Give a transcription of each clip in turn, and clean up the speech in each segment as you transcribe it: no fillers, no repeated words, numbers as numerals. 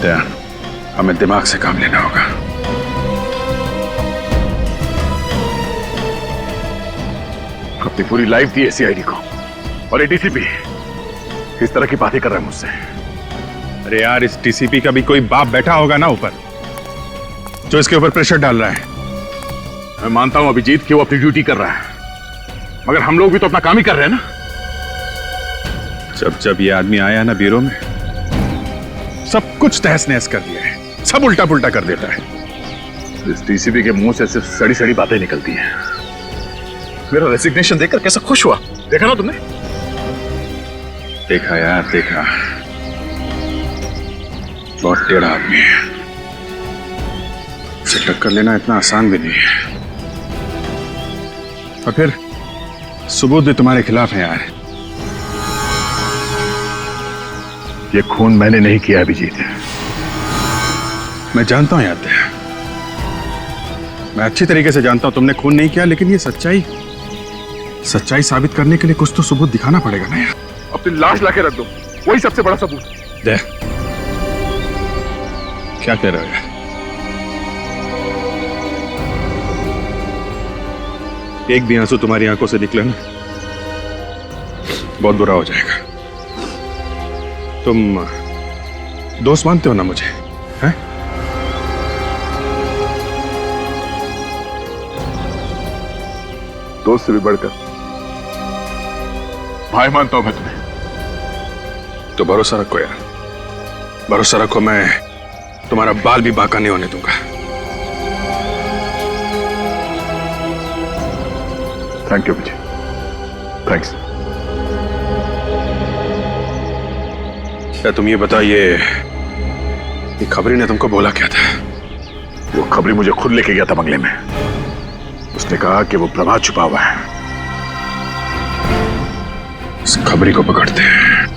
दयान, हमें दिमाग से काम लेना होगा। अपनी पूरी लाइफ दी है सीआईडी को, और ये डीसीपी इस तरह की बातें कर रहा है मुझसे। अरे यार, इस डीसीपी का भी कोई बाप बैठा होगा ना ऊपर, जो इसके ऊपर प्रेशर डाल रहा है। मैं मानता हूं अभिजीत कि वो अपनी ड्यूटी कर रहा है, मगर हम लोग भी तो अपना काम ही कर रहे हैं ना। जब जब ये आदमी आया ना ब्यूरो में, सब कुछ तहस नहस कर दिया है, सब उल्टा पुल्टा कर देता है। इस डीसीपी के मुंह से सिर्फ सड़ी सड़ी बातें निकलती हैं। मेरा रेजिग्नेशन देखकर कैसा खुश हुआ, देखा ना तुमने? देखा यार, देखा। बहुत टेढ़ा आदमी है, उसे टक्कर लेना इतना आसान भी नहीं है। और फिर सबूत भी तुम्हारे खिलाफ है यार। ये खून मैंने नहीं किया अभिजीत। मैं जानता हूं यार, मैं अच्छी तरीके से जानता हूं तुमने खून नहीं किया, लेकिन ये सच्चाई साबित करने के लिए कुछ तो सबूत दिखाना पड़ेगा ना यार। अपनी लाश लाके रख दो, वही सबसे बड़ा सबूत। दे, क्या कह रहे हो यार? एक भी आंसू तुम्हारी आंखों से निकले ना, बहुत बुरा हो जाएगा। तुम दोस्त मानते हो ना मुझे, हैं? दोस्त से भी बढ़कर भाई मानता हूं मैं तुम्हें। तो भरोसा रखो यार, भरोसा रखो, मैं तुम्हारा बाल भी बांका नहीं होने दूंगा। Thank you Vijay, thanks. क्या तुम ये बताइए, ये खबरी ने तुमको बोला क्या था? वो खबरी मुझे खुद लेके गया था बंगले में। उसने कहा कि वो प्रभात छुपा हुआ है। इस खबरी को पकड़ते हैं।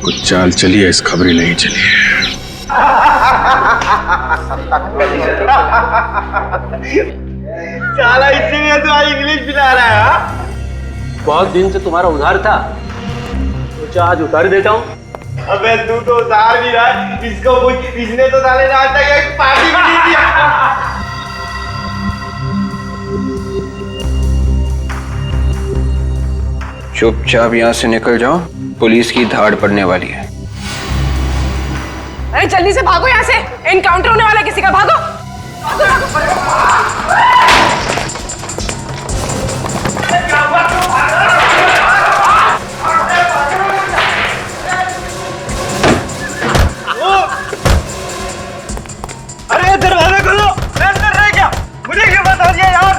कुछ चाल चली है, इस खबरी नहीं चली है। साला इसीलिए तो आज इंग्लिश पिला रहा है। हाँ? बहुत दिन से तुम्हारा उधार था, सोचा आज उतार देता हूँ। अबे तू तो उधार भी रहा है, इसको कुछ, इसने तो साले ने आज तक एक पार्टी भी नहीं दिया। चुपचाप यहाँ से निकल जाओ, पुलिस की धाड़ पड़ने वाली है। अरे जल्दी से भागो यहाँ से, एनकाउंटर होने वाला है किसी का, भागो। अरे दरवाजा खोलो, मैं अंदर रह गया, मुझे क्यों बता दिया यार?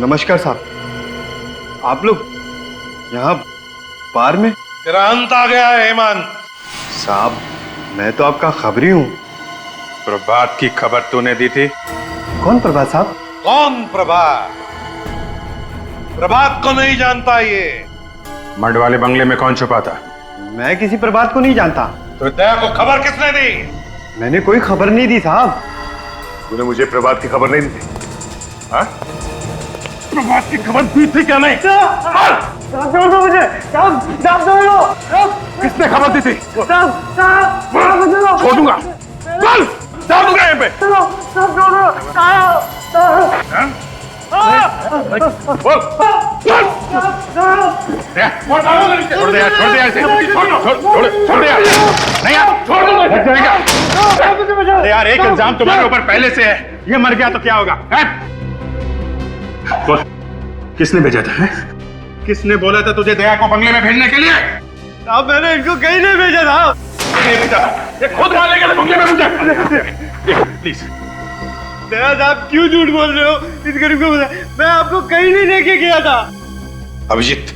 नमस्कार साहब, आप लोग यहाँ बार में? तेरा अंत आ गया है हेमंत। साहब, मैं तो आपका खबरी हूँ। प्रभात की खबर तूने दी थी? कौन प्रभात साहब? कौन प्रभात? प्रभात को नहीं जानता ये? मड वाले बंगले में कौन छुपा था? मैं किसी प्रभात को नहीं जानता। तो दया को खबर किसने दी? मैंने कोई खबर नहीं दी साहब। तूने मुझे प्रभात की खबर नहीं दी? हाँ? प्रभात की खबर दी थी क्या नहीं? साहब छोड़ दो मुझे, साहब छोड़ दो। किसने खबर दी थी? साहब छोड़ दूंगा, चल डाल दूंगा यहाँ पे। साहब छोड़ दो, बोल, चल। छोड़ दे यार, छोड़ दे यार, छोड़ दे यार। नहीं यार, छोड़ दो, लग जाएगा। अरे यार, एक इल्जाम तुम्हारे ऊपर पहले से है, ये मर गया तो क्या होगा? बोल, किसने भेजा था? है? किसने बोला था तुझे दया को बंगले में भेजने के लिए? साहब मैंने इनको कहीं नहीं भेजा था। नहीं भेजा था, ये खुद मारने के लिए बंगले में भेजा। प्लीज दया साहब क्यों झूठ बोल रहे हो? इस गरीब को बता, मैं आपको कहीं नहीं लेके गया था। अभिजीत,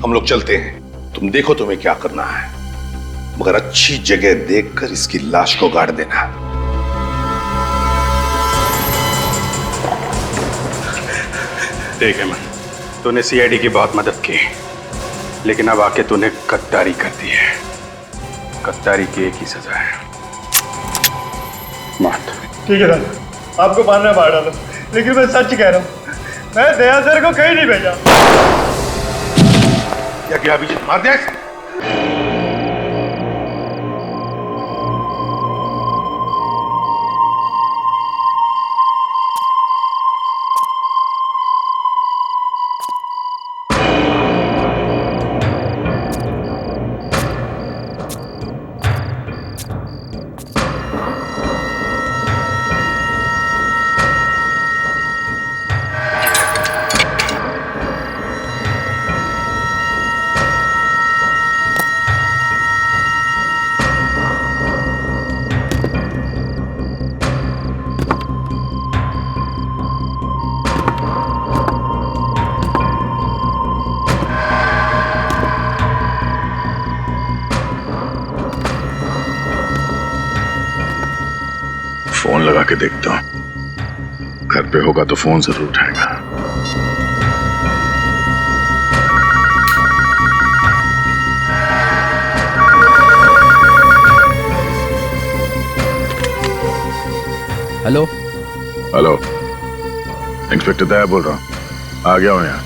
हम लोग चलते हैं, तुम देखो तुम्हें क्या करना है, मगर अच्छी जगह देखकर इसकी लाश को गाड़ देना। ठीक है, तूने सीआईडी की बहुत मदद की, लेकिन अब आके तूने गद्दारी कर दी है। गद्दारी की एक ही सजा है, मत। ठीक है सर, आपको मारना मार डालो, लेकिन मैं सच कह रहा हूँ, मैं दया सर को कहीं नहीं भेजा। क्या किया अभिजीत? मार दिया इसे? फोन लगा के देखता हूं, घर पे होगा तो फोन जरूर उठाएगा। हेलो। हेलो, इंस्पेक्टर दया बोल रहा हूं। आ गया हूं यहाँ।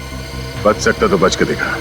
बच सकता तो बच के दिखा।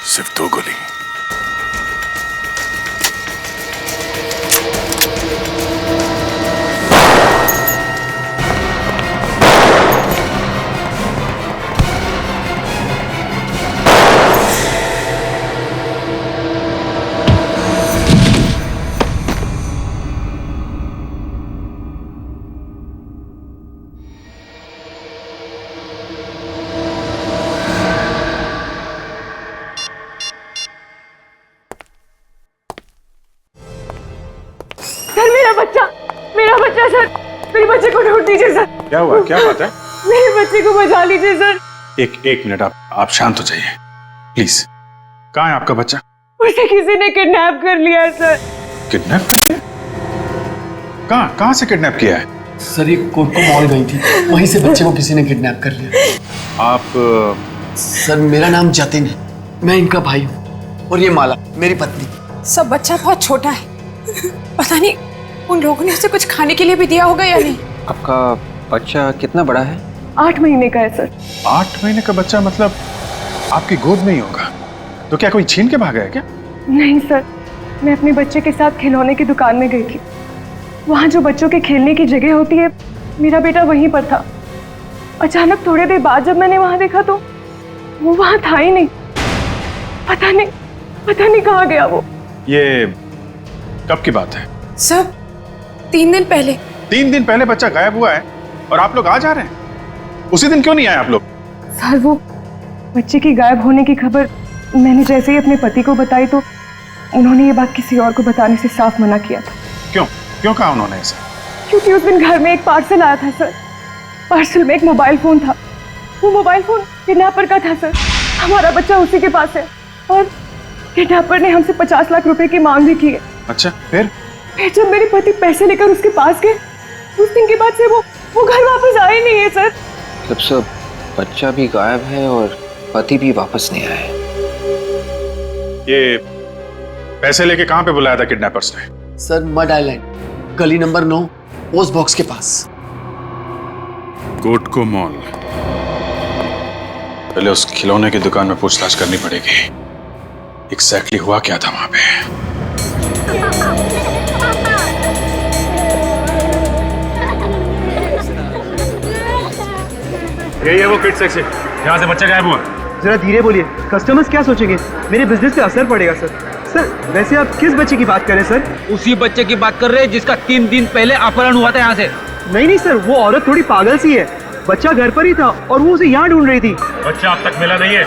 सिर्फ 2 गोली। सर मेरा बच्चा सर, मेरे बच्चे को ढूंढ दीजिए सर। क्या हुआ? क्या बात है? मेरे बच्चे को बचा लीजिए सर। एक मिनट, आप शांत हो जाइए प्लीज। कहाँ है आपका बच्चा? उसे किसी ने किडनैप कर लिया है सर। किडनैप कर लिया? कहाँ से किडनैप किया है? सर ये कोको मॉल गई थी, वहीं से बच्चे को किसी ने किडनैप कर लिया। आप सर मेरा नाम जतिन है, मैं इनका भाई हूँ, और ये माला मेरी पत्नी। सब बच्चा बहुत छोटा है, पता नहीं उन लोगों ने उसे कुछ खाने के लिए भी दिया होगा या नहीं। आपका बच्चा कितना बड़ा है? 8 महीने का है सर। 8 महीने का बच्चा? मतलब आपकी गोद में ही होगा? तो क्या कोई छीन के भागा है क्या? नहीं सर, मैं अपने बच्चे के साथ खिलौने की दुकान में गई थी। वहाँ जो बच्चों के खेलने की जगह होती है, मेरा बेटा वहीं पर था। अचानक थोड़ी देर बाद जब मैंने वहाँ देखा तो वो वहाँ था ही नहीं। पता नहीं कहाँ गया वो। ये कब की बात है? सब 3 दिन पहले। 3 दिन पहले बच्चा गायब हुआ है और आप लोग आज आ रहे हैं? उसी दिन क्यों नहीं आए आप लोग? सर वो बच्चे की गायब होने की खबर मैंने जैसे ही अपने पति को बताई तो उन्होंने ये बात किसी और को बताने से साफ मना किया था। क्यों कहा उन्होंने ऐसा? क्योंकि उस दिन घर में एक पार्सल आया था सर। पार्सल में एक मोबाइल फोन था। वो मोबाइल फोन किडनैपर का था सर। हमारा बच्चा उसी के पास है और किडनैपर ने हमसे 50 लाख रुपए की मांग भी की है। अच्छा, फिर जब मेरे पति पैसे लेकर उसके पास गए, उस दिन के बाद से वो घर वापस आए नहीं है सर। मतलब सब बच्चा भी गायब है और पति भी वापस नहीं आया है। ये पैसे लेके कहाँ पे बुलाया था किडनैपर्स ने? सर मड आइलैंड, गली नंबर 9, पोस्ट बॉक्स के पास। कोटको मॉल। पहले उस खिलौने की दुकान में पूछताछ करनी पड़ेगी। एग्जैक्टली हुआ क्या था वहां पे? यही है वो किड सेक्शन, यहाँ से बच्चा गायब हुआ। जरा धीरे बोलिए, कस्टमर्स क्या सोचेंगे? मेरे बिजनेस पे असर पड़ेगा सर। सर वैसे आप किस बच्चे की बात कर रहे हैं सर? उसी बच्चे की बात कर रहे हैं जिसका 3 दिन पहले अपहरण हुआ था यहाँ से। नहीं सर, वो औरत थोड़ी पागल सी है। बच्चा घर पर ही था और वो उसे यहाँ ढूंढ रही थी। बच्चा अब तक मिला नहीं है,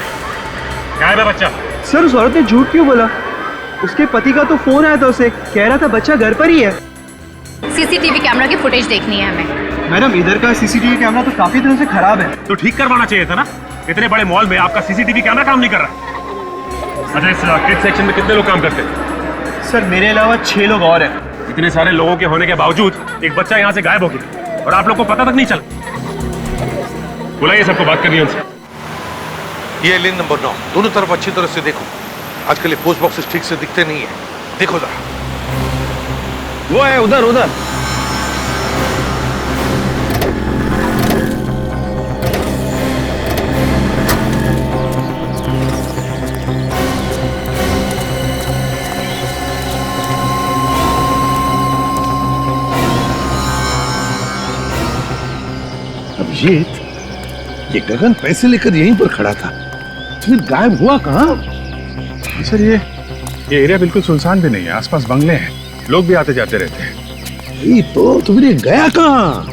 गायब है बच्चा। सर उस औरत ने झूठ क्यों बोला? उसके पति का तो फोन आया था, उसे कह रहा था बच्चा घर पर ही है। सीसीटीवी कैमरा की फुटेज देखनी है हमें। मैडम इधर का सीसीटीवी कैमरा तो काफी दिनों से खराब है। तो ठीक करवाना चाहिए था ना, इतने बड़े मॉल में आपका सीसीटीवी कैमरा काम नहीं कर रहा। अच्छा, इस किड सेक्शन में कितने लोग काम करते हैं? सर मेरे अलावा 6 लोग और हैं। इतने सारे लोगों के होने के बावजूद एक बच्चा यहाँ से गायब हो गया और आप लोग को पता तक नहीं चला। बुलाइए सबको, बात करनी है उनसे। ये लेन नंबर 9, दोनों तरफ अच्छी तरह से देखो। आजकल ये पोस्ट बॉक्सेस ठीक से दिखते नहीं है, देखो जरा। वो है उधर उधर। अभिजीत, ये गगन पैसे लेकर यहीं पर खड़ा था, फिर गायब हुआ कहाँ? सर ये एरिया बिल्कुल सुनसान भी नहीं है, आसपास बंगले हैं, लोग भी आते जाते रहते हैं। ये तो फिर ये गया कहाँ?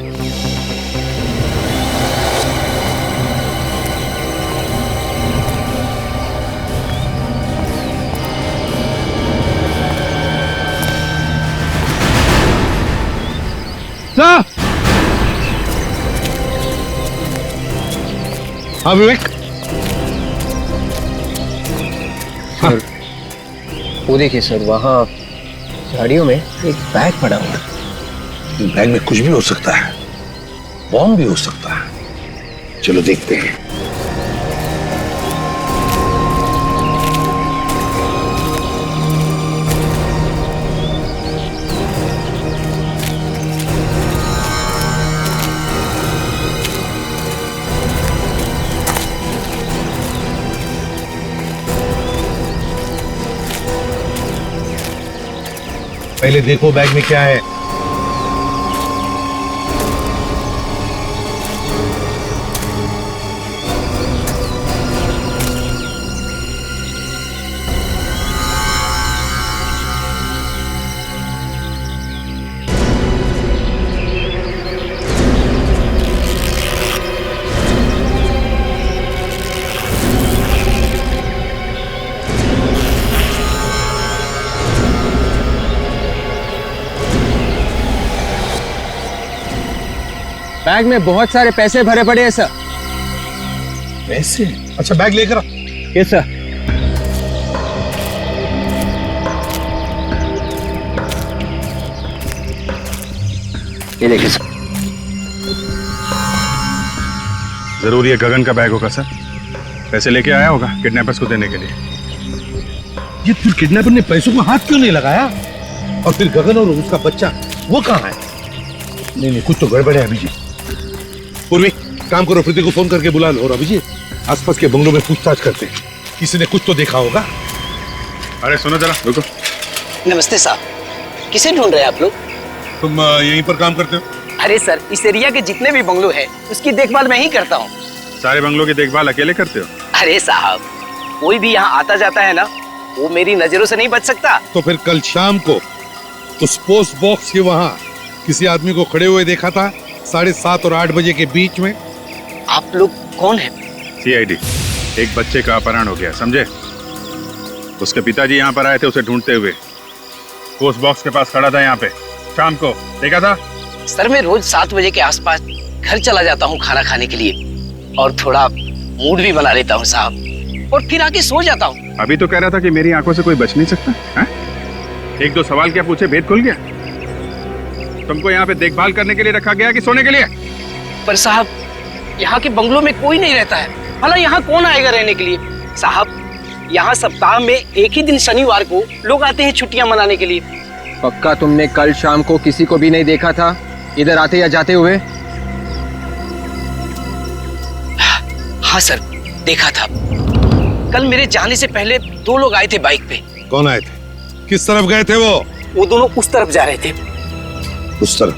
हाँ विवेक, सर वो देखिए सर, वहाँ झाड़ियों में एक बैग पड़ा हुआ है। बैग में कुछ भी हो सकता है, बॉम्ब भी हो सकता है। चलो देखते हैं। पहले देखो बैग में क्या है। बैग में बहुत सारे पैसे भरे पड़े हैं सर। पैसे? अच्छा बैग लेकर आ। Yes sir. ये देखिए सर। जरूर ये गगन का बैग होगा सर, पैसे लेके आया होगा किडनैपर्स को देने के लिए। ये फिर किडनैपर ने पैसों को हाथ क्यों नहीं लगाया? और फिर गगन और उसका बच्चा वो कहाँ है? नहीं कुछ तो गड़बड़ है अभिजीत। पूर्वी काम करो, प्रीति को फोन करके बुला लो और अभिजीत आसपास के बंगलों में पूछताछ करते हैं, किसी ने कुछ तो देखा होगा। अरे सुनो जरा, रुको। नमस्ते साहब, किसे ढूंढ रहे हैं आप लोग? तुम यहीं पर काम करते हो? अरे सर, इस एरिया के जितने भी बंगलो हैं उसकी देखभाल मैं ही करता हूँ। सारे बंगलों की देखभाल अकेले करते हो? अरे साहब, कोई भी यहाँ आता जाता है ना, वो मेरी नजरों से नहीं बच सकता। तो फिर कल शाम को उस पोस्ट बॉक्स के वहाँ किसी आदमी को खड़े हुए देखा था 7:30 और 8 बजे के बीच में। आप लोग कौन है? सीआईडी। एक बच्चे का अपहरण हो गया, समझे? उसके पिताजी यहाँ पर आए थे उसे ढूंढते हुए, पोस्ट बॉक्स के पास खड़ा था यहाँ पे, शाम को देखा था। सर मैं रोज 7 बजे के आसपास घर चला जाता हूँ खाना खाने के लिए और थोड़ा मूड भी बना लेता हूँ साहब, और फिर आके सो जाता हूँ। अभी तो कह रहा था कि मेरी आंखों से कोई बच नहीं सकता है? 1-2 सवाल क्या पूछे, भेद खुल गया। तुमको यहाँ पे देखभाल करने के लिए रखा गया कि सोने के लिए? पर साहब यहाँ के बंगलों में कोई नहीं रहता है, भला यहाँ कौन आएगा रहने के लिए? साहब यहाँ सप्ताह में एक ही दिन शनिवार को लोग आते हैं छुट्टियां मनाने के लिए। पक्का तुमने कल शाम को किसी को भी नहीं देखा था इधर आते या जाते हुए? हाँ सर, देखा था। कल मेरे जाने से पहले 2 लोग आए थे बाइक पे। कौन आए थे? किस तरफ गए थे वो दोनों उस तरफ जा रहे थे। उस तरफ?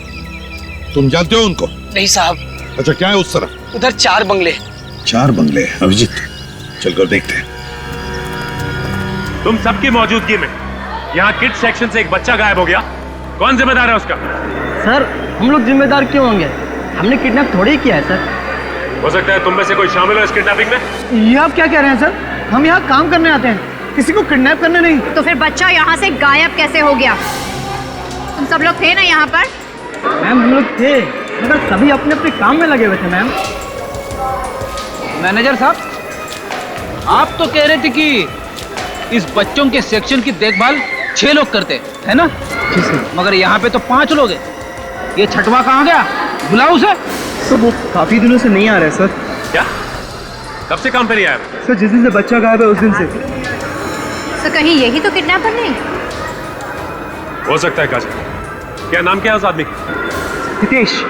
तुम जानते हो उनको? नहीं साहब। अच्छा, क्या है उस तरफ? उधर 4 बंगले। 4 बंगले? अभिजीत, चलकर देखते हैं। तुम सबकी मौजूदगी में यहाँ किड्स सेक्शन से एक बच्चा गायब हो गया, कौन जिम्मेदार है उसका? सर, हम लोग जिम्मेदार क्यों होंगे? हमने किडनैप थोड़ी ही किया है सर। हो सकता है तुम में से कोई शामिल हो इस किडनैपिंग में। ये आप क्या कह रहे हैं सर? हम यहाँ काम करने आते हैं, किसी को किडनैप करने नहीं। तो फिर बच्चा यहाँ से गायब कैसे हो गया? तुम सब लोग थे ना यहाँ पर? मैम, हम लोग थे, मगर सभी अपने अपने काम में लगे हुए थे मैम। मैनेजर साहब, आप तो कह रहे थे कि इस बच्चों के सेक्शन की देखभाल 6 लोग करते है ना? जी सर। मगर यहाँ पे तो 5 लोग हैं। ये छठवा कहाँ गया? बुलाओ उसे। तो वो काफी दिनों से नहीं आ रहा है सर। क्या? कब से काम पे नहीं आया? सर, जिस दिन से बच्चा गायब है उस दिन से। तो कहीं यही तो किडनैपर नहीं? हो सकता है काजल। क्या नाम क्या है उस आदमी का? हितेश।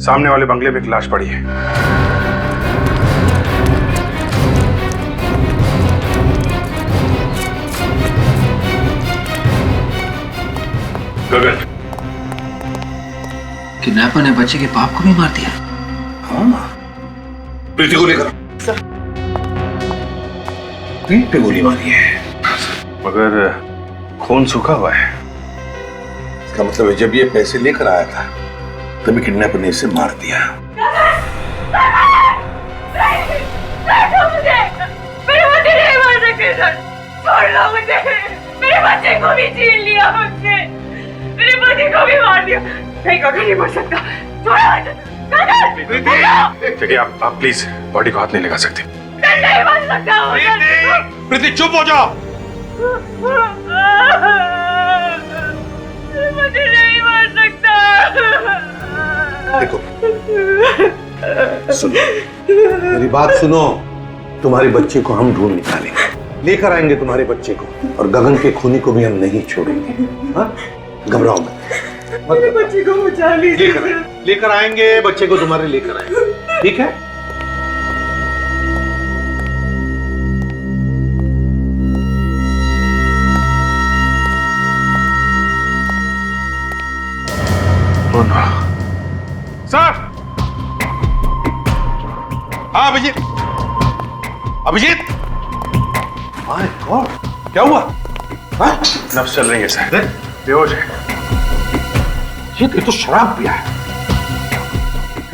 सामने वाले बंगले में एक लाश पड़ी है। गगन, किडनैपर ने बच्चे के बाप को भी मार दिया। हाँ, प्रीति को लेकर सर, पीठ पे गोली मारी है, मगर खून सूखा हुआ है। इसका मतलब है जब ये पैसे लेकर आया था तभी किडनैपर ने इसे मार दिया। मुझे मेरे बच्चे नहीं मार सकते सर, छोड़ लो मुझे। मेरे बच्चे को भी छीन लिया मुझसे, मेरे पति को भी मार दिया। नहीं, गगन नहीं मर सकता, छोड़ो। देखिए, आप प्लीज बॉडी को हाथ नहीं लगा सकते। नहीं मर सकता। प्रीति, चुप हो जाओ। मुझे नहीं मार सकता। देखो, सुनो, मेरी बात सुनो। तुम्हारे बच्चे को हम ढूंढ निकालेंगे, लेकर आएंगे तुम्हारे बच्चे को, और गगन के खूनी को भी हम नहीं छोड़ेंगे। हाँ, घबराओ मत। मेरे बच्चे को बचा लीजिए। लेकर आएंगे बच्चे को, तुम्हारे लेकर आएंगे, ठीक है? सर! हाँ अभिजीत, अभिजीत! माय गॉड, क्या हुआ? हाँ? नब्ज चल रही है सर, बेहोश है। ये तो शराब पिया है,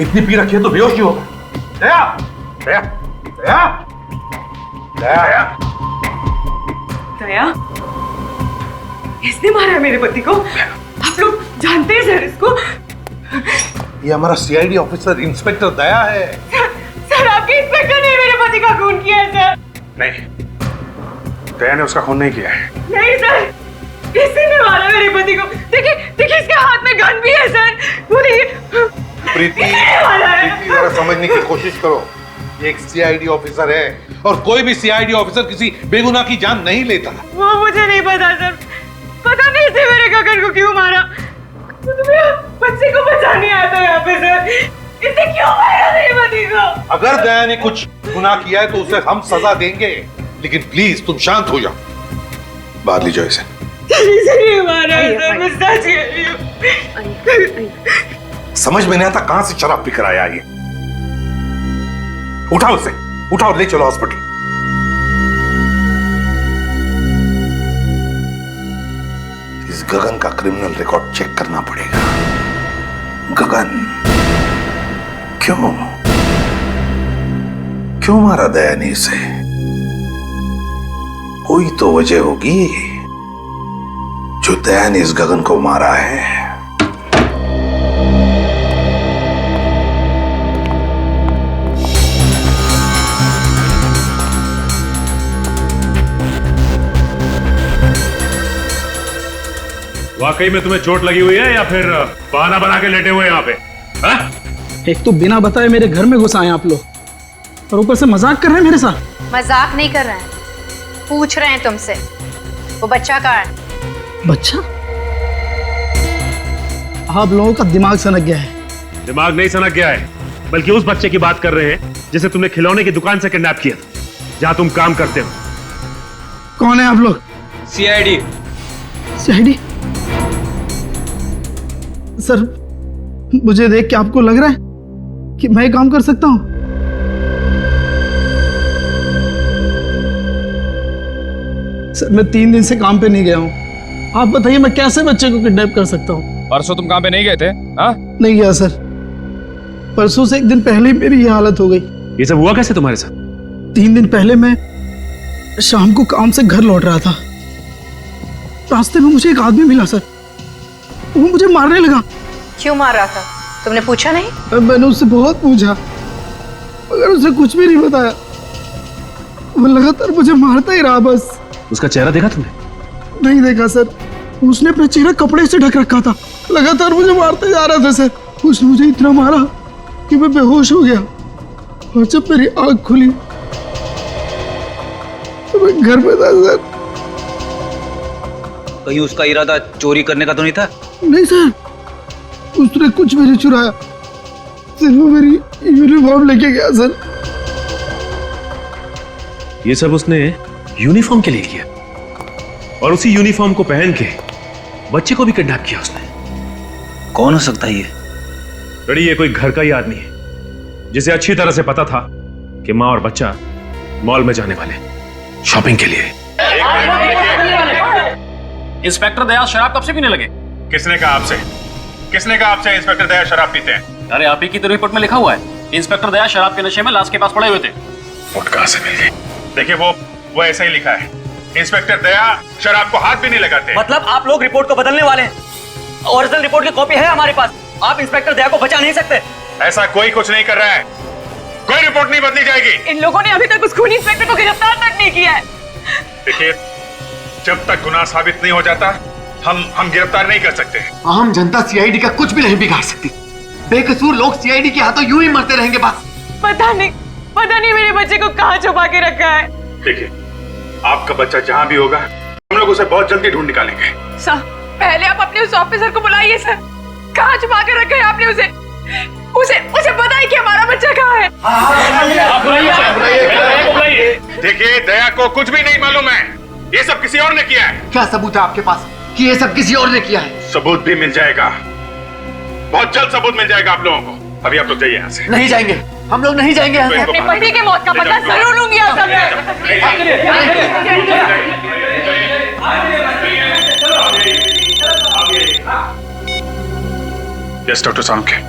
इतनी पी रखी है तो बेहोश ही होगा। दया! दया! दया! दया! दया, इसने मारा है मेरे पति को? आप लोग जानते हैं सर इसको? ये हमारा सीआईडी ऑफिसर इंस्पेक्टर दया है। सर, आपके इंस्पेक्टर ने मेरे पति का खून किया है सर। नहीं, दया ने उसका खून नहीं किया है। नहीं सर, इसी ने मारा मेरे पति को। देखिए, देखिए इसके हाथ में गन भी है सर। वो देखिए। प्रीति, जरा समझने की कोशिश करो। ये एक सीआईडी ऑफिसर है और कोई भी सीआईडी ऑफिसर किसी बेगुनाह की जान नहीं लेता। वो मुझे नहीं पता सर, पता नहीं इसने मेरे गगन को क्यों मारा। तुम्हें बच्चे को बचाने आया था यहाँ पे सर, इसने क्यों मारा मेरे पति को? अगर दया ने कुछ गुनाह किया है तो उसे हम सजा देंगे, लेकिन प्लीज तुम शांत हो जाओ। बाहर ले जाओ इसे। इसे मारा सर, मैं सच कह रही हूँ। समझ में नहीं आता कहां से शराब पी कर आया ये। उठाओ उसे, उठाओ, ले चलो हॉस्पिटल। इस गगन का क्रिमिनल रिकॉर्ड चेक करना पड़ेगा। गगन क्यों मारा दया ने इसे? कोई तो वजह होगी जो दया ने इस गगन को मारा है। वाकई में तुम्हें चोट लगी हुई है या फिर बहाना बना के लेटे हुए यहाँ पे? हा? एक तो बिना बताए मेरे घर में घुस आए आप लोग और ऊपर से मजाक कर रहे हैं मेरे साथ। मजाक नहीं कर रहे हैं, पूछ रहे हैं तुमसे वो बच्चा कहाँ है? बच्चा? आप लोगों का दिमाग सनक गया है। दिमाग नहीं सनक गया है, बल्कि उस बच्चे की बात कर रहे हैं जिसे तुमने खिलौने की दुकान से किडनैप किया था, जहां तुम काम करते हो। कौन है आप लोग? सीआईडी। सीआईडी? सर, मुझे देख के आपको लग रहा है कि मैं काम कर सकता हूं? सर, मैं 3 दिन से काम पे नहीं गया हूं। आप बताइए मैं कैसे बच्चे को किडनैप कर सकता हूं? परसों तुम काम पे नहीं गए थे? हाँ? नहीं गया सर। परसों से 1 दिन पहले ही मेरी ये हालत हो गई। ये सब हुआ कैसे तुम्हारे साथ? 3 दिन पहले मैं शाम को काम से घर लौट रहा था। रास्ते में मुझे एक आदमी मिला सर, वो मुझे मारने लगा। क्यों मार रहा था? तुमने पूछा नहीं? मैंने उससे बहुत पूछा मगर उसने कुछ भी नहीं बताया। वो लगातार मुझे मारता ही रहा बस। उसका चेहरा देखा तुमने? नहीं देखा सर, उसने अपना चेहरा कपड़े से ढक रखा था। लगातार मुझे मारते जा रहा था सर। उसने मुझे इतना मारा कि मैं बेहोश हो गया और जब मेरी आंख खुली तो मैं घर में था सर। कहीं उसका इरादा चोरी करने का तो नहीं था? नहीं सर, उसने कुछ भी नहीं चुराया, सिर्फ वो मेरी यूनिफॉर्म लेके गया सर। ये सब उसने यूनिफॉर्म के लिए किया और उसी यूनिफॉर्म को पहन के बच्चे को भी किडनैप किया उसने। कौन हो सकता है ये? बड़ी, ये कोई घर का ही आदमी है जिसे अच्छी तरह से पता था कि माँ और बच्चा मॉल में जाने वाले शॉपिंग के लिए। इंस्पेक्टर दया शराब कब से पीने लगे? किसने कहा आपसे? किसने कहा आपसे इंस्पेक्टर दया शराब पीते हैं? अरे आप ही की तो रिपोर्ट में लिखा हुआ है इंस्पेक्टर दया शराब के नशे में लाश के पास पड़े हुए थे। रिपोर्ट कहां से मिल गई? देखिए वो ऐसा ही लिखा है, इंस्पेक्टर दया शराब को हाथ भी नहीं लगाते। मतलब आप लोग रिपोर्ट को बदलने वाले हैं? ओरिजिनल रिपोर्ट की कॉपी है हमारे पास। आप इंस्पेक्टर दया को बचा नहीं सकते। ऐसा कोई कुछ नहीं कर रहा है, कोई रिपोर्ट नहीं बदली जाएगी। इन लोगों ने अभी तक उस खूनी इंस्पेक्टर को गिरफ्तार तक नहीं किया है। देखिए, जब तक गुनाह साबित नहीं हो जाता हम गिरफ्तार नहीं कर सकते। आम जनता सीआईडी का कुछ भी नहीं बिगाड़ सकती। बेकसूर लोग सीआईडी के हाथों यूं ही मरते रहेंगे बस। पता नहीं मेरे बच्चे को कहाँ छुपा के रखा है। देखिए, आपका बच्चा जहां भी होगा हम लोग उसे बहुत जल्दी ढूंढ निकालेंगे। सर, पहले आप अपने उस ऑफिसर को बुलाइए सर। कहाँ छुपा के रखा है आपने उसे? उसे पता है कि हमारा बच्चा कहाँ है? देखिए, दया को कुछ भी नहीं मालूम है, ये सब किसी और ने किया है। क्या सबूत है आपके पास कि ये सब किसी और ने किया है? सबूत भी मिल जाएगा, बहुत जल्द सबूत मिल जाएगा आप लोगों को। अभी आप लोग जाइए यहाँ से। नहीं जाएंगे, हम लोग नहीं जाएंगे यहाँ से। अपने पति के मौत का बदला जरूर लूंगी आप सब। यस डॉक्टर सामके।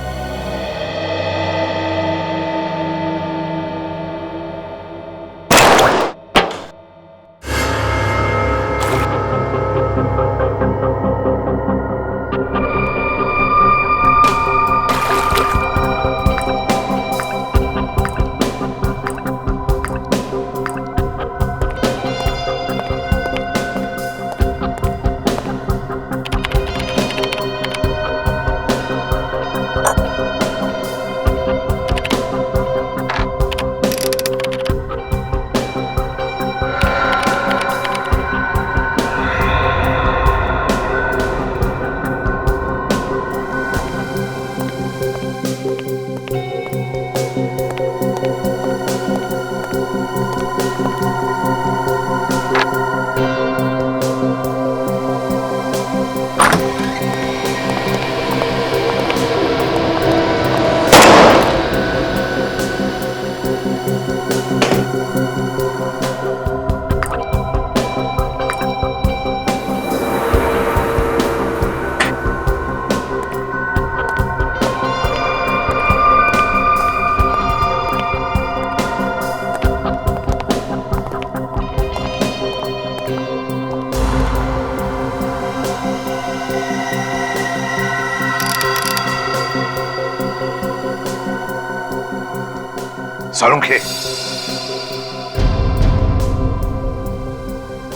सालुंखे,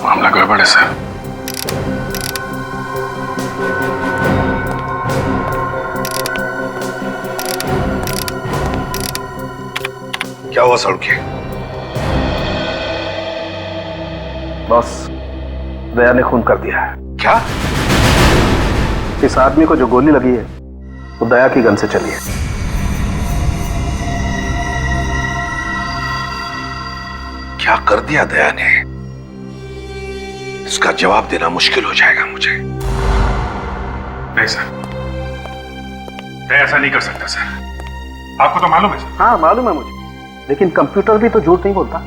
मामला गड़बड़ है सर। क्या हुआ सालुंखे? बॉस, दया ने खून कर दिया है। क्या? इस आदमी को जो गोली लगी है वो दया की गन से चली है। क्या कर दिया दया ने? इसका जवाब देना मुश्किल हो जाएगा मुझे। नहीं सर, मैं ऐसा नहीं कर सकता सर। आपको तो मालूम है सर। हाँ मालूम है मुझे, लेकिन कंप्यूटर भी तो झूठ नहीं बोलता।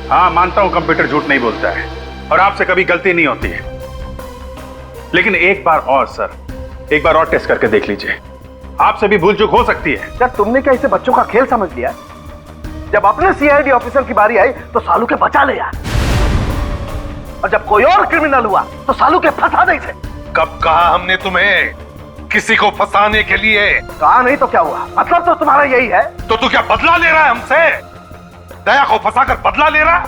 हाँ मानता हूं कंप्यूटर झूठ नहीं बोलता है और आपसे कभी गलती नहीं होती है, लेकिन एक बार और सर, एक बार और टेस्ट करके देख लीजिए, आपसे भी भूल चूक हो सकती है। यार तुमने क्या इसे बच्चों का खेल समझ लिया? जब अपने सीआईडी ऑफिसर की बारी आई तो सालू के बचा ले यार, और जब कोई और क्रिमिनल हुआ तो सालू के फंसा नहीं थे। कब कहा हमने तुम्हें किसी को फंसाने के लिए? कहा नहीं तो क्या हुआ? मतलब तो तुम्हारा यही है। तो तू क्या बदला ले रहा है हमसे? दया को फंसाकर बदला ले रहा?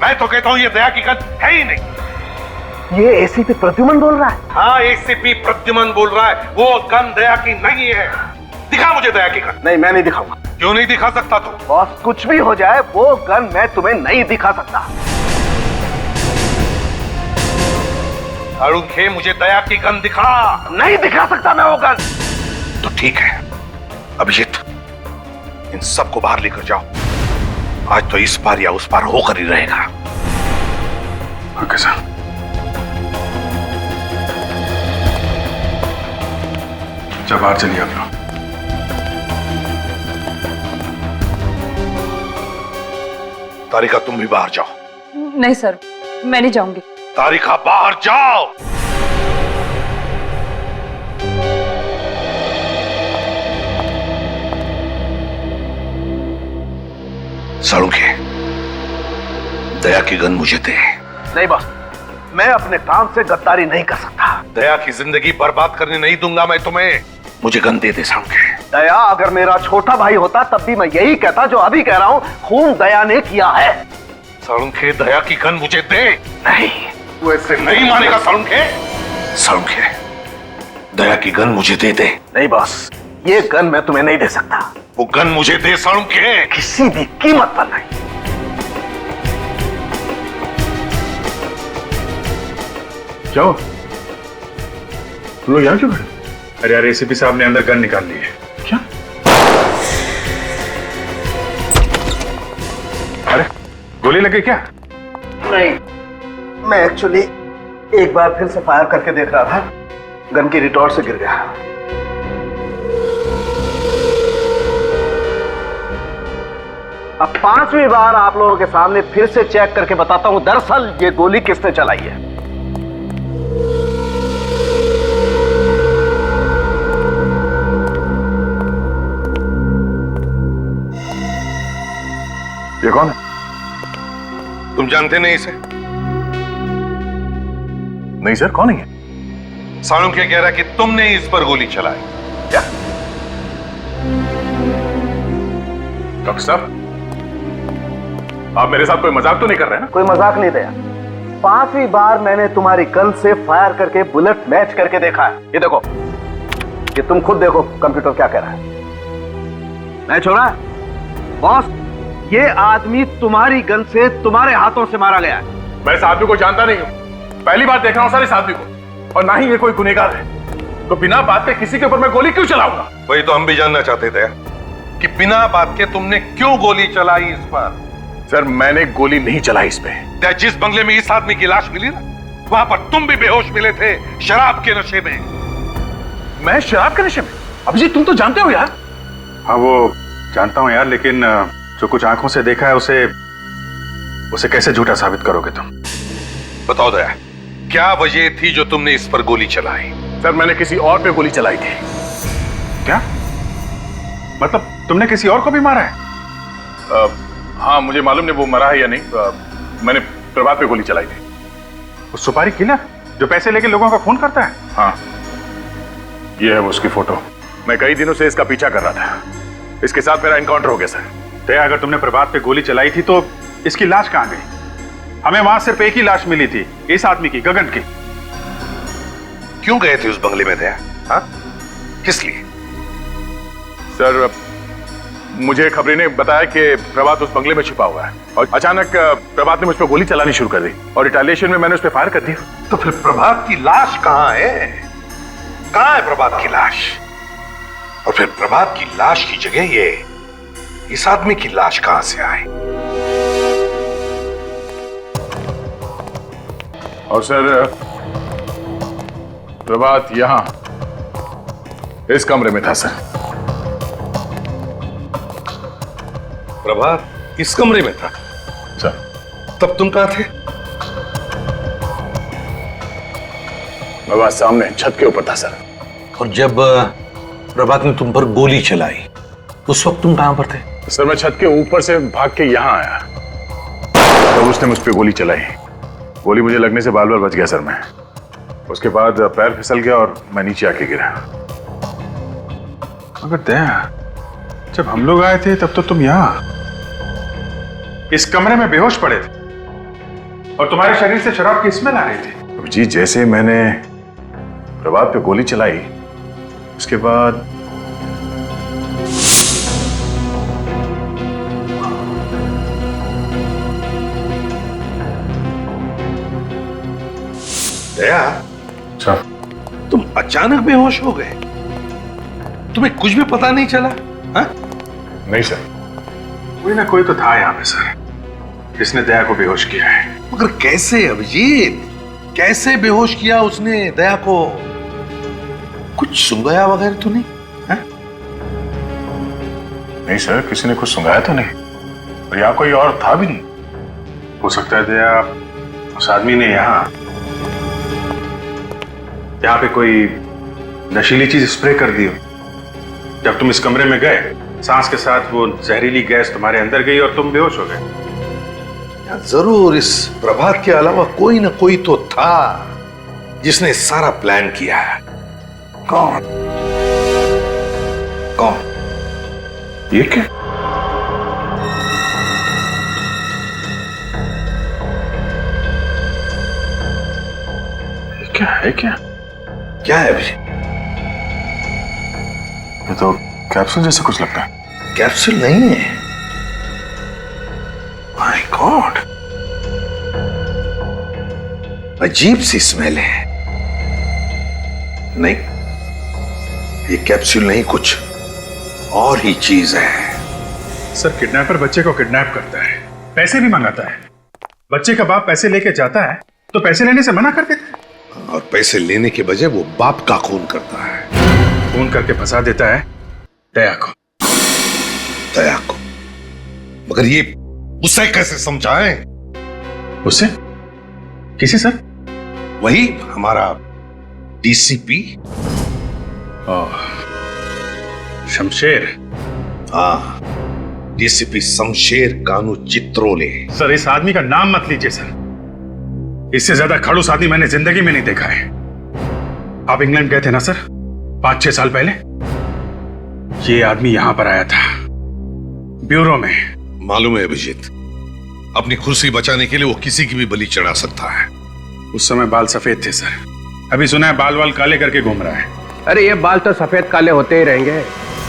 मैं तो कहता हूं ये दया की गन है ही नहीं। ये एसीपी प्रद्युमन बोल रहा है। हाँ एसीपी प्रद्युमन बोल रहा है, वो गन दया की नहीं है। दिखा मुझे दया की गन। नहीं मैं नहीं दिखाऊंगा। क्यों नहीं दिखा सकता तू? बॉस कुछ भी हो जाए वो गन मैं तुम्हें नहीं दिखा सकता। सालुंखे, मुझे दया की गन दिखा। नहीं दिखा सकता मैं वो गन। तो ठीक है अभिजीत, इन सबको बाहर लेकर जाओ। आज तो इस पार या उस पार होकर ही रहेगा। Okay sir. जब बाहर चलिए आप लोग। तारिका तुम भी बाहर जाओ। नहीं सर, मैं नहीं जाऊंगी। तारिका बाहर जाओ। सालुंखे, दया की गन मुझे दे। नहीं बॉस, मैं अपने काम से गद्दारी नहीं कर सकता। दया की जिंदगी बर्बाद करने नहीं दूंगा मैं तुम्हें। मुझे गन दे दे सालुंखे। दया अगर मेरा छोटा भाई होता तब भी मैं यही कहता जो अभी कह रहा हूं, खून दया ने किया है। सालुंखे, दया की गन मुझे दे। नहीं, तू ऐसे नहीं मानेगा सालुंखे। सालुंखे, दया की गन मुझे दे दे। नहीं बॉस, ये गन मैं तुम्हें नहीं दे सकता। वो गन मुझे दे सालुंखे। किसी भी कीमत पर नहीं। जाओ, तुम लोग यहाँ क्यों खड़े? अरे यार एसीपी साहब ने अंदर गन निकाल ली है। क्या? अरे गोली लगी क्या? नहीं, मैं एक्चुअली एक बार फिर से फायर करके देख रहा था, गन की रिटॉर्ट से गिर गया। अब 5वीं बार आप लोगों के सामने फिर से चेक करके बताता हूं दरअसल ये गोली किसने चलाई है। ये कौन है? तुम जानते नहीं इसे? नहीं सर, कौन है ये? सालुंखे कह रहा है कि तुमने इस पर गोली चलाई। क्या? डॉक्टर साहब, आप मेरे साथ कोई मजाक तो नहीं कर रहे हैं ना? कोई मजाक नहीं दया। 5वीं बार मैंने तुम्हारी गन से फायर करके बुलेट मैच करके देखा है। ये देखो, ये तुम खुद देखो कंप्यूटर क्या कह रहा है। मैच हो रहा है बॉस। ये आदमी तुम्हारी गन से तुम्हारे हाथों से मारा गया है। मैं इस आदमी को जानता नहीं हूं, पहली बार देख रहा हूं सर इस आदमी को, और ना ही ये कोई गुनहगार है। तो बिना बात के किसी के ऊपर मैं गोली क्यों चलाऊंगा? वही तो हम भी जानना चाहते थे कि बिना बात के तुमने क्यों गोली चलाई इस पर। सर मैंने गोली नहीं चलाई इस पे। क्या जिस बंगले में इस आदमी की लाश मिली ना, वहां पर तुम भी बेहोश मिले थे शराब के नशे में। मैं शराब के नशे में? अभिजीत तुम तो जानते हो यार। हाँ वो जानता हूँ यार, लेकिन जो कुछ आंखों से देखा है उसे कैसे झूठा साबित करोगे तुम? बताओ दया, क्या वजह थी जो तुमने इस पर गोली चलाई? सर मैंने किसी और पे गोली चलाई थी। क्या मतलब तुमने किसी और को भी मारा है? हाँ मुझे मालूम नहीं वो मरा है या नहीं। मैंने प्रभात पे गोली चलाई थी। वो सुपारी किलर जो पैसे लेके लोगों का खून करता है? हाँ ये है वो उसकी फोटो। मैं कई दिनों से इसका पीछा कर रहा था। इसके साथ मेरा एनकाउंटर हो गया सर। दया, अगर तुमने प्रभात पे गोली चलाई थी तो इसकी लाश कहां गई? हमें वहां सिर्फ एक ही लाश मिली थी, इस आदमी की, गगन की। क्यों गए थे उस बंगले में दया? हाँ, किस लिए? सर, मुझे खबरी ने बताया कि प्रभात उस बंगले में छिपा हुआ है और अचानक प्रभात ने मुझ पर गोली चलानी शुरू कर दी और रिटेलिएशन में मैंने उस पर फायर कर दिया। तो फिर प्रभात की लाश कहां है? कहां है प्रभात की लाश? और फिर प्रभात की लाश की जगह ये इस आदमी की लाश कहां से आई? और सर, प्रभात यहां इस कमरे में था सर। प्रभात इस कमरे में था सर। तब तुम कहां थे? प्रभात सामने छत के ऊपर था सर। और जब प्रभात ने तुम पर गोली चलाई उस वक्त तुम कहां पर थे? सर, मैं छत के ऊपर से भाग के यहां आया तो उसने मुझ पर गोली चलाई। गोली मुझे लगने से बाल बाल बच गया सर मैं। उसके बाद पैर फिसल गया और मैं नीचे आके गिरा। मगर दया, जब हम लोग आए थे तब तो तुम यहां इस कमरे में बेहोश पड़े थे और तुम्हारे शरीर से शराब की स्मेल आ रही थी। जी, जैसे मैंने प्रभात पे गोली चलाई उसके बाद दया, सर, तुम अचानक बेहोश हो गए? तुम्हें कुछ भी पता नहीं चला? हाँ? नहीं सर। कोई ना कोई तो था यहां पे सर, जिसने दया को बेहोश किया है। मगर कैसे अभिजीत? कैसे बेहोश किया उसने दया को? कुछ सुंगाया वगैरह तो नहीं? है? नहीं सर, किसी ने कुछ सुंगाया तो नहीं और यहाँ कोई और था भी नहीं। हो सकता है दया, उस आदमी ने यहाँ पे कोई नशीली चीज स्प्रे कर दी हो। जब तुम इस कमरे में गए, सांस के साथ वो जहरीली गैस तुम्हारे अंदर गई और तुम बेहोश हो गए। जरूर इस प्रभात के अलावा कोई ना कोई तो था जिसने सारा प्लान किया है। कौन? कौन? ये क्या? ये क्या है? क्या है अभी? ये तो कैप्सूल जैसा कुछ लगता है। कैप्सूल नहीं है। माय गॉड, अजीब सी स्मेल है। नहीं, ये कैप्सूल नहीं, कुछ और ही चीज है। सर, किडनैपर बच्चे को किडनैप करता है, पैसे भी मंगाता है। बच्चे का बाप पैसे लेके जाता है तो पैसे लेने से मना कर देता है और पैसे लेने के बजाय वो बाप का खून करता है। खून करके फंसा देता है दया को। दया को? मगर ये उसे कैसे समझाएं? उसे? किसे सर? वही हमारा डीसीपी। शमशेर। हाँ, डीसीपी शमशेर कानू चित्रोले। सर, इस आदमी का नाम मत लीजिए सर। इससे ज्यादा खड़ूस आदमी मैंने जिंदगी में नहीं देखा है। आप इंग्लैंड गए थे ना सर, 5-6 साल पहले? ये आदमी यहां पर आया था, ब्यूरो में। मालूम है अभिजीत, अपनी कुर्सी बचाने के लिए वो किसी की भी बलि चढ़ा सकता है। उस समय बाल सफेद थे सर, अभी सुना है बाल वाल काले करके घूम रहा है। अरे ये बाल तो सफेद काले होते ही रहेंगे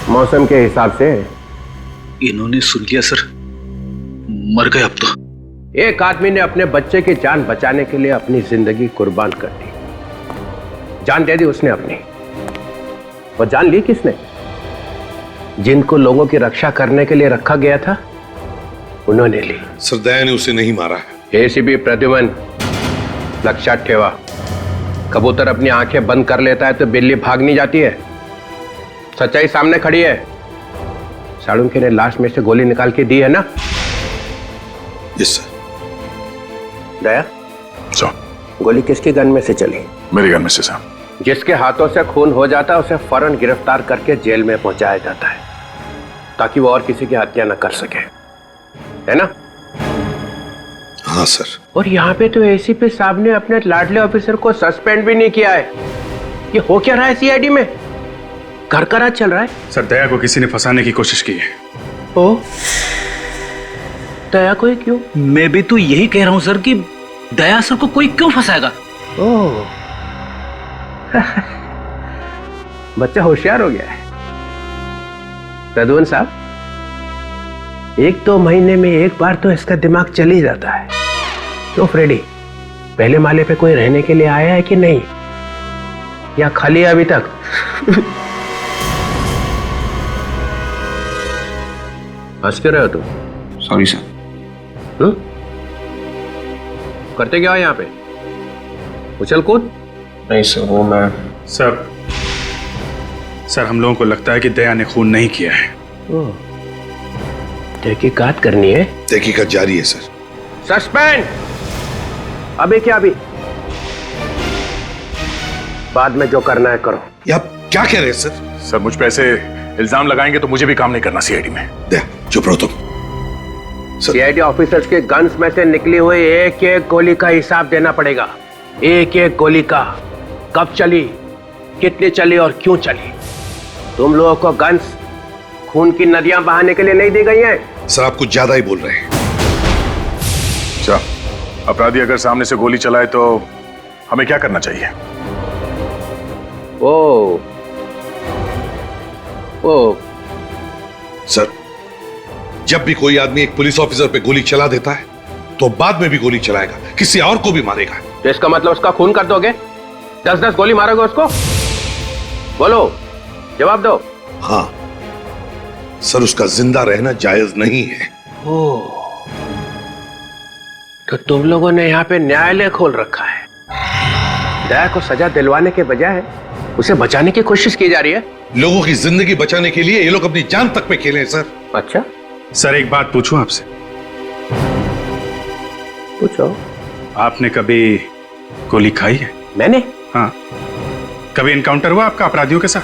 मौसम के हिसाब से। इन्होंने सुन लिया सर, मर गए अब तो। एक आदमी ने अपने बच्चे की जान बचाने के लिए अपनी जिंदगी कुर्बान कर दी। जान दे दी उसने अपनी। और जान ली किसने? जिनको लोगों की रक्षा करने के लिए रखा गया था उन्होंने ली। सर, दया ने उसे नहीं मारा है। एसीपी प्रद्युमन, लक्षात ठेवा, कबूतर अपनी आंखें बंद कर लेता है तो बिल्ली भाग नहीं जाती है। सच्चाई सामने खड़ी है। साळुंखे ने लाश में से गोली निकाल के दी है ना? Yes sir. दया, गोली किसकी गन में से चली? मेरी गन में से सर। जिसके हाथों से खून हो जाता है उसे फौरन गिरफ्तार करके जेल में पहुंचाया जाता है ताकि वो और किसी की हत्या न कर सके, है ना? हाँ सर। और यहाँ पे तो एसीपी साहब ने अपने लाडले ऑफिसर को सस्पेंड भी नहीं किया है। ये हो क्या रहा है सीआईडी में? घर का राज चल रहा है। सर दया को किसी ने फंसाने की कोशिश की है। ओ, दया को ही क्यों? मैं भी तो यही कह रहा हूं सर कि दया सर को कोई क्यों फंसाएगा। ओह, बच्चा होशियार हो गया है। रघुवन साहब, 1-2 महीने में एक बार तो इसका दिमाग चल ही जाता है। क्यों फ्रेडी, पहले माले पे कोई रहने के लिए आया है कि नहीं, या खाली है अभी तक? हंस क्यों रहे हो तुम? Sorry sir. करते क्या हो यहाँ पे? उछल कूद? नहीं सर, वो मैं सर हम लोगों को लगता है कि दया ने खून नहीं किया है। तहकीकात करनी है। तहकीकात जारी है सर। सस्पेंड। अभी क्या, अभी बाद में जो करना है करो। ये आप क्या कह रहे हैं सर? सर मुझ पे ऐसे इल्जाम लगाएंगे तो मुझे भी काम नहीं करना सीआईडी में। चुप रहो तुम। सीआईडी ऑफिसर्स के गन्स में से निकली हुई एक एक गोली का हिसाब देना पड़ेगा। एक एक गोली का, कब चली, कितनी चली और क्यों चली। तुम लोगों को गन्स खून की नदियां बहाने के लिए नहीं दी गई हैं। सर आप कुछ ज्यादा ही बोल रहे हैं। अच्छा, अपराधी अगर सामने से गोली चलाए तो हमें क्या करना चाहिए? ओ सर, जब भी कोई आदमी एक पुलिस ऑफिसर पे गोली चला देता है तो बाद में भी गोली चलाएगा, किसी और को भी मारेगा। तो इसका मतलब उसका खून कर दोगे? 10-10 गोली मारोगे उसको? बोलो, जवाब दो। हाँ सर, उसका जिंदा रहना जायज नहीं है। तो तुम लोगों ने यहाँ पे न्यायालय खोल रखा है। दया को सजा दिलवाने के बजाय उसे बचाने की कोशिश की जा रही है। लोगों की जिंदगी बचाने के लिए ये लोग अपनी जान तक पे खेले हैं सर। अच्छा सर, एक बात पूछूं आपसे? पूछो। आपने कभी गोली खाई है? मैंने? हाँ। कभी इनकाउंटर हुआ आपका अपराधियों के साथ?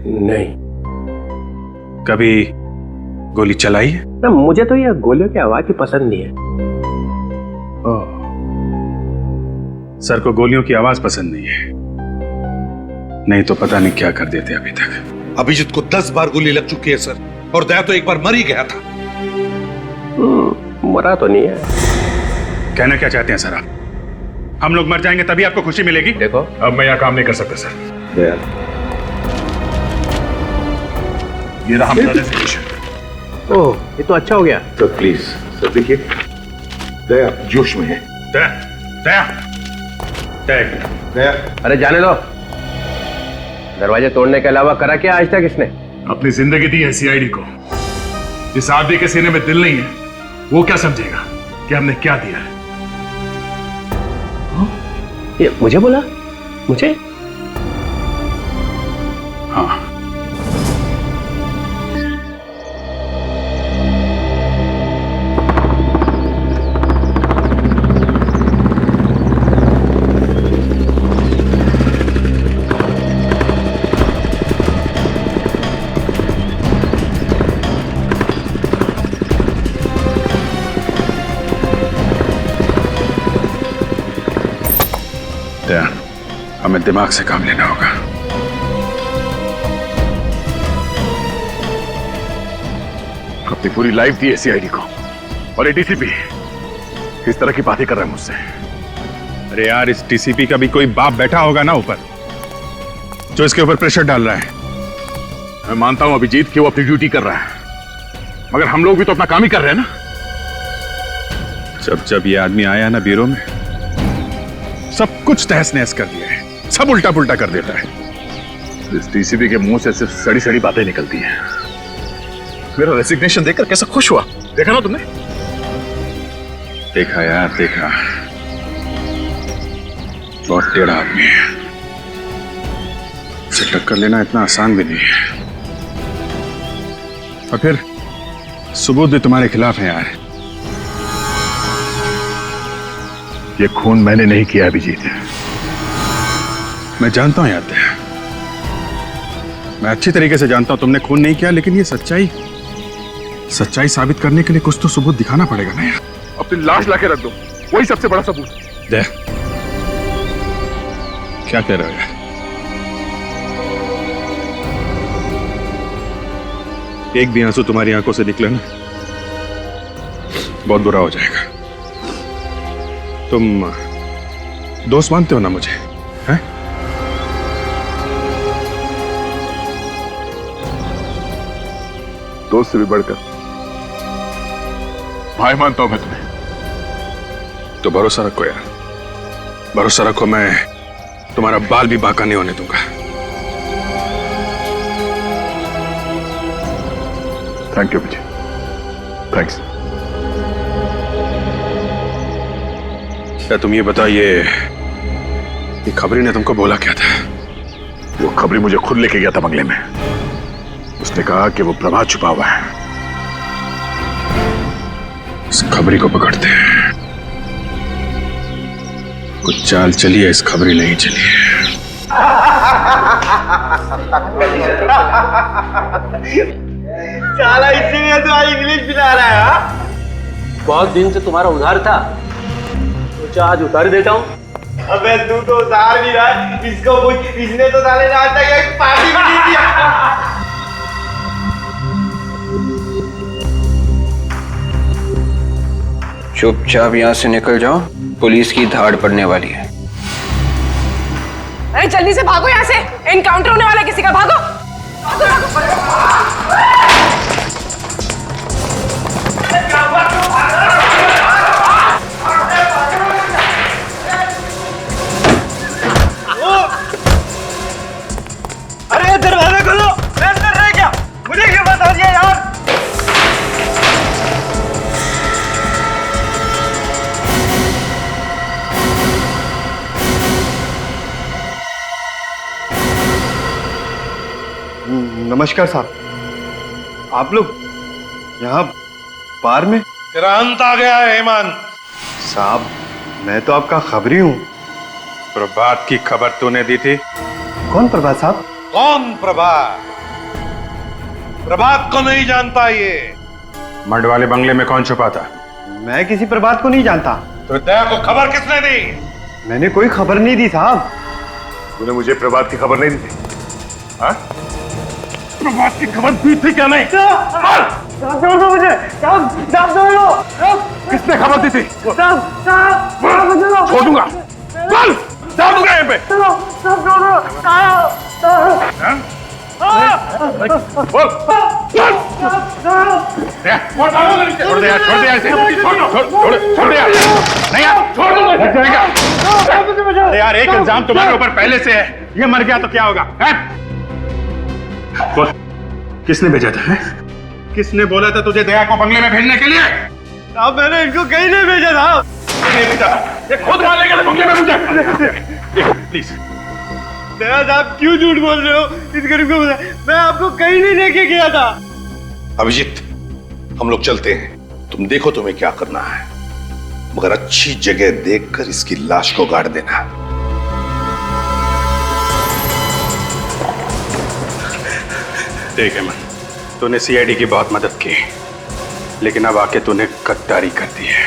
नहीं। कभी गोली चलाई है? ना, मुझे तो ये गोलियों की आवाज ही पसंद नहीं है। सर को गोलियों की आवाज पसंद नहीं है, नहीं तो पता नहीं क्या कर देते अभी तक। अभिजीत को 10 बार गोली लग चुकी है सर, और दया तो एक बार मर ही गया था। मरा तो नहीं है। कहना क्या चाहते हैं सर आप? हम लोग मर जाएंगे तभी आपको खुशी मिलेगी? देखो, अब मैं यहाँ काम नहीं कर सकता सर। दया, ये रहा हमारा रेजिग्नेशन। ओह, ये तो अच्छा हो गया। सर प्लीज, सर देखिए, दया जोश में है। दया, दया, दया। अरे जाने दो। दरवाजे तोड़ने के अलावा करा क्या आज तक इसने? अपनी जिंदगी दी है सीआईडी को। जिस आदमी के सीने में दिल नहीं है वो क्या समझेगा कि हमने क्या दिया है? ये मुझे बोला? मुझे? हाँ। हमें दिमाग से काम लेना होगा। अपनी पूरी लाइफ दी है सीआईडी को, और ये डीसीपी इस तरह की बातें कर रहा है मुझसे। अरे यार, इस डीसीपी का भी कोई बाप बैठा होगा ना ऊपर, जो इसके ऊपर प्रेशर डाल रहा है। मैं मानता हूं अभिजीत कि वो अपनी ड्यूटी कर रहा है, मगर हम लोग भी तो अपना काम ही कर रहे हैं ना। जब जब ये आदमी आया ना ब्यूरो में, सब कुछ तहस नहस कर दिया है, सब उल्टा पुल्टा कर देता है। इस डीसीपी के मुंह से सिर्फ सड़ी सड़ी बातें निकलती हैं। मेरा रेजिग्नेशन देखकर कैसा खुश हुआ, देखा ना तुमने? देखा यार, देखा। बहुत टेढ़ा आदमी है, उसे टक्कर लेना इतना आसान भी नहीं है। और फिर सबूत भी तुम्हारे खिलाफ है यार। ये खून मैंने नहीं किया अभिजीत। मैं जानता हूं यार, मैं अच्छी तरीके से जानता हूं तुमने खून नहीं किया, लेकिन ये सच्चाई साबित करने के लिए कुछ तो सबूत दिखाना पड़ेगा ना यार। अपनी लाश लाके रख दो, वही सबसे बड़ा सबूत। क्या कह रहे हो यार? एक भी आंसू तुम्हारी आंखों से निकले ना, बहुत बुरा हो जाएगा। तुम दोस्त मानते हो ना मुझे, हैं? दोस्त से भी बढ़कर भाई मानता हूं मैं तुम्हें। तो भरोसा रखो यार, भरोसा रखो, मैं तुम्हारा बाल भी बांका नहीं होने दूंगा। Thank you Vijay, thanks. क्या तुम ये बताइए, ये खबरी ने तुमको बोला क्या था? वो खबरी मुझे खुद लेके गया था बंगले में। उसने कहा कि वो प्रभात छुपा हुआ है। इस खबरी को पकड़ते हैं। कुछ चाल चलिए, इस खबरी नहीं चलिए। साला इसीलिए तो आज इंग्लिश पिला रहा है। हाँ? बहुत दिन से तुम्हारा उधार था, सोचा आज उतार देता हूँ। अबे तू तो उधार भी रहा है, इसको पूछ, इसने तो साले ने आज तक एक पार्टी भी नहीं दिया। चुपचाप यहाँ से निकल जाओ, पुलिस की धाड़ पड़ने वाली है। अरे जल्दी से भागो यहाँ से, एनकाउंटर होने वाला है किसी का, भागो, भागो, अरे दरवाजा खोलो, मैं अंदर रह गया, मुझे क्यों बता दिया यार? नमस्कार साहब, आप लोग यहाँ बार में? तेरा अंत आ गया है हेमंत। साहब मैं तो आपका खबरी हूँ। प्रभात की खबर तूने दी थी? कौन प्रभात साहब? कौन प्रभात? प्रभात को नहीं जानता ये। मड वाले बंगले में कौन छुपा था? मैं किसी प्रभात को नहीं जानता। तो दया को खबर किसने दी? मैंने कोई खबर नहीं दी साहब। तूने मुझे प्रभात की खबर नहीं दी थी? हाँ? प्रभात की खबर दी थी क्या नहीं? साहब छोड़ दो मुझे, साहब छोड़ दो। किसने खबर दी थी? साहब छोड़ दूंगा, चल छोड़ दूंगा यहाँ पे। छोड़ दो, छोड़ दे यार, छोड़ दे यार, छोड़ दे यार, नहीं यार, छोड़ दो, लग जाएगा। अरे यार, एक इल्जाम तुम्हारे ऊपर पहले से है, ये मर गया तो क्या होगा? बोल, किसने भेजा था? किसने बोला था तुझे दया को बंगले में भेजने के लिए? साहब मैंने इनको कहीं नहीं भेजा साहब। नहीं भेजा, ये खुद मान लेगा बंगले में मुझे। प्लीज दया साहब क्यों झूठ बोल रहे हो? इस गरीब को बता, मैं आपको कहीं नहीं लेके गया था। अभिजीत, हम लोग चलते हैं, तुम देखो तुम्हें क्या करना है, मगर अच्छी जगह देखकर इसकी लाश को गाड़ देना। देख हेमंत, तूने सीआईडी की बहुत मदद की, लेकिन अब आके तूने गद्दारी कर दी है।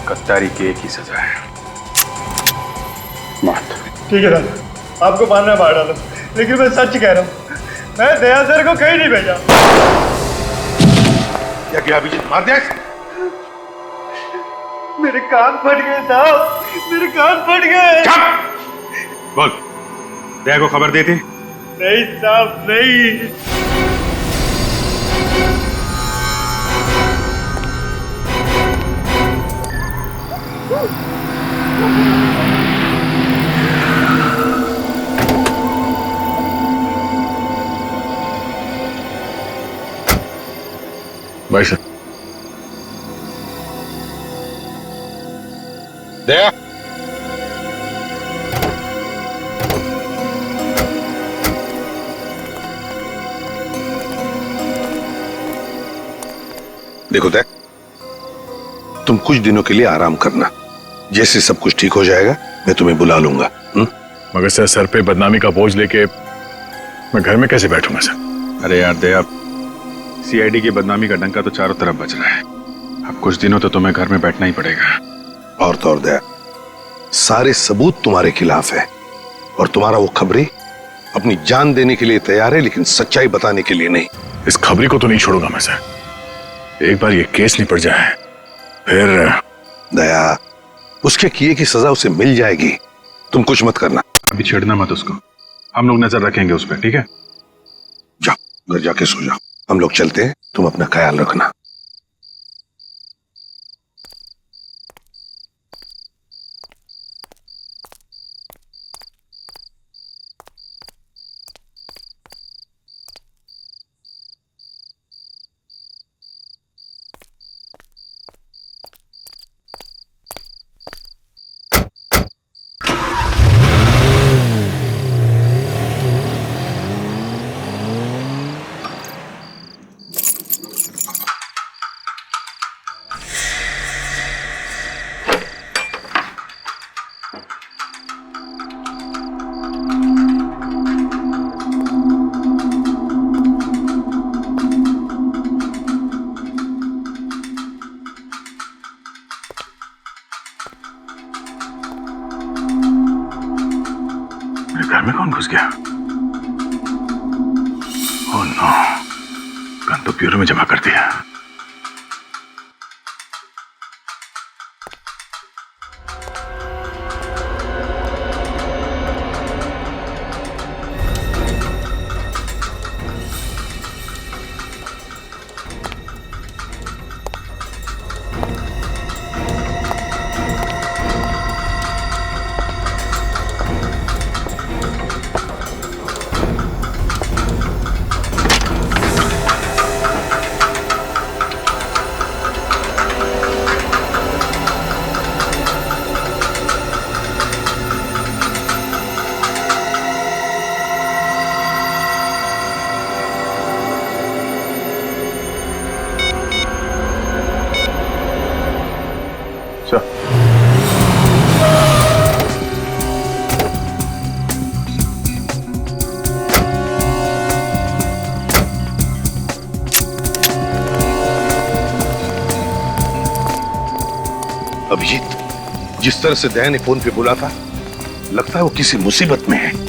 गद्दारी की एक ही सजा है, मौत। ठीक है सर, आपको मारना मार डालो, लेकिन मैं सच कह रहा हूँ, मैं दया सर को कहीं नहीं भेजा। क्या किया अभिजीत? मार दिया? मेरे कान फट गए साहब, मेरे कान फट गए। बोल, दया को खबर दी थी? नहीं साहब नहीं। भाई साहब, दया, देखो दया, तुम कुछ दिनों के लिए आराम करना, जैसे सब कुछ ठीक हो जाएगा मैं तुम्हें बुला लूंगा। मगर सर पे बदनामी का बोझ लेके मैं घर में कैसे बैठूंगा सर? अरे यार दया, सीआईडी की बदनामी का डंका तो चारों तरफ बज रहा है। अब कुछ दिनों तो तुम्हें घर में बैठना ही पड़ेगा। और तो और दया, सारे सबूत तुम्हारे खिलाफ है और तुम्हारा वो खबरी अपनी जान देने के लिए तैयार है, लेकिन सच्चाई बताने के लिए नहीं। इस खबरी को तो नहीं छोड़ूंगा मैं सर। एक बार ये केस निपट जाए फिर। दया, उसके किए की सजा उसे मिल जाएगी, तुम कुछ मत करना। अभी छेड़ना मत उसको, हम लोग नजर रखेंगे उस पर, ठीक है? जाओ घर जाके सो जाओ, हम लोग चलते हैं, तुम अपना ख्याल रखना। घर में कौन घुस गया? ओह नो, गन तो ब्यूरो में जमा कर दिया। अभिजीत, जिस तरह से दया ने फोन पे बोला था, लगता है वो किसी मुसीबत में है।